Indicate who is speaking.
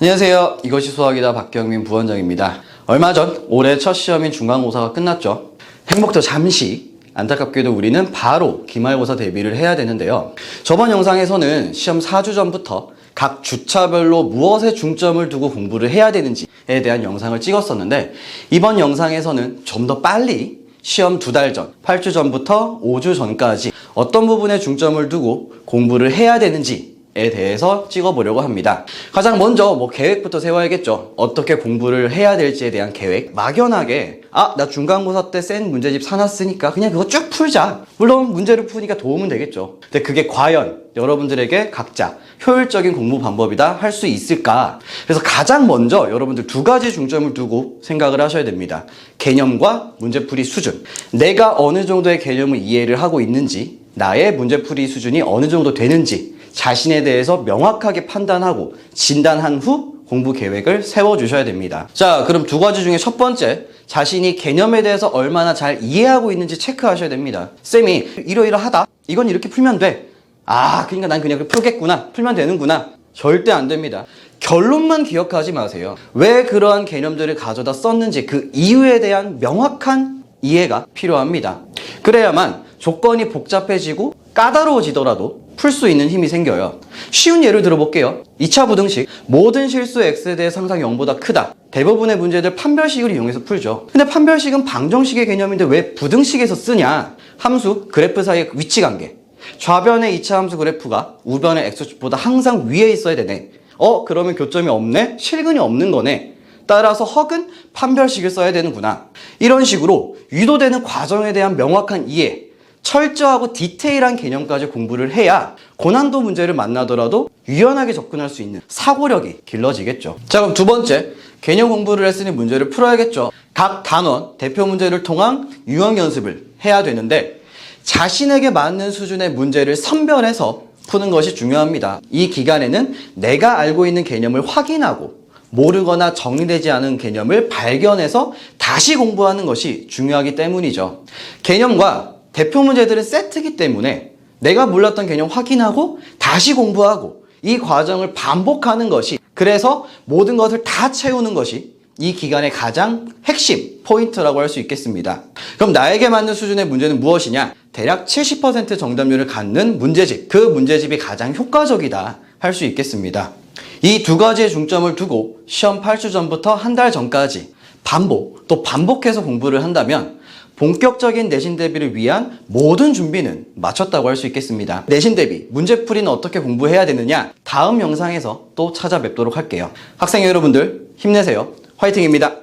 Speaker 1: 안녕하세요. 이것이 수학이다 박경민 부원장입니다. 얼마 전 올해 첫 시험인 중간고사가 끝났죠. 행복도 잠시, 안타깝게도 우리는 바로 기말고사 대비를 해야 되는데요. 저번 영상에서는 시험 4주 전부터 각 주차별로 무엇에 중점을 두고 공부를 해야 되는지에 대한 영상을 찍었었는데, 이번 영상에서는 좀 더 빨리 시험 2달 전, 8주 전부터 5주 전까지 어떤 부분에 중점을 두고 공부를 해야 되는지에 대해서 찍어보려고 합니다. 가장 먼저 계획부터 세워야겠죠. 어떻게 공부를 해야 될지에 대한 계획. 막연하게 나 중간고사 때 센 문제집 사놨으니까 그냥 그거 쭉 풀자. 물론 문제를 푸니까 도움은 되겠죠. 근데 그게 과연 여러분들에게 각자 효율적인 공부 방법이다 할 수 있을까? 그래서 가장 먼저 여러분들 2가지 중점을 두고 생각을 하셔야 됩니다. 개념과 문제풀이 수준. 내가 어느 정도의 개념을 이해를 하고 있는지, 나의 문제풀이 수준이 어느 정도 되는지 자신에 대해서 명확하게 판단하고 진단한 후 공부 계획을 세워주셔야 됩니다. 자, 그럼 2가지 중에 첫 번째, 자신이 개념에 대해서 얼마나 잘 이해하고 있는지 체크하셔야 됩니다. 쌤이 이러이러하다, 이건 이렇게 풀면 돼. 그러니까 난 그냥 풀겠구나, 풀면 되는구나. 절대 안 됩니다. 결론만 기억하지 마세요. 왜 그러한 개념들을 가져다 썼는지 그 이유에 대한 명확한 이해가 필요합니다. 그래야만 조건이 복잡해지고 까다로워지더라도 풀 수 있는 힘이 생겨요. 쉬운 예를 들어볼게요. 2차 부등식, 모든 실수 x에 대해 상상 0보다 크다. 대부분의 문제들 판별식을 이용해서 풀죠. 근데 판별식은 방정식의 개념인데 왜 부등식에서 쓰냐? 함수, 그래프 사이의 위치관계. 좌변의 2차 함수 그래프가 우변의 x축보다 항상 위에 있어야 되네. 그러면 교점이 없네? 실근이 없는 거네. 따라서 허근 판별식을 써야 되는구나. 이런 식으로 유도되는 과정에 대한 명확한 이해, 철저하고 디테일한 개념까지 공부를 해야 고난도 문제를 만나더라도 유연하게 접근할 수 있는 사고력이 길러지겠죠. 자, 그럼 2번째, 개념 공부를 했으니 문제를 풀어야겠죠. 각 단원, 대표 문제를 통한 유형 연습을 해야 되는데, 자신에게 맞는 수준의 문제를 선별해서 푸는 것이 중요합니다. 이 기간에는 내가 알고 있는 개념을 확인하고 모르거나 정리되지 않은 개념을 발견해서 다시 공부하는 것이 중요하기 때문이죠. 개념과 대표 문제들은 세트이기 때문에 내가 몰랐던 개념 확인하고 다시 공부하고 이 과정을 반복하는 것이, 그래서 모든 것을 다 채우는 것이 이 기간의 가장 핵심 포인트라고 할 수 있겠습니다. 그럼 나에게 맞는 수준의 문제는 무엇이냐? 대략 70% 정답률을 갖는 문제집, 그 문제집이 가장 효과적이다 할 수 있겠습니다. 이 2가지의 중점을 두고 시험 8주 전부터 한 달 전까지 또 반복해서 공부를 한다면 본격적인 내신 대비를 위한 모든 준비는 마쳤다고 할 수 있겠습니다. 내신 대비, 문제풀이는 어떻게 공부해야 되느냐? 다음 영상에서 또 찾아뵙도록 할게요. 학생 여러분들 힘내세요. 화이팅입니다.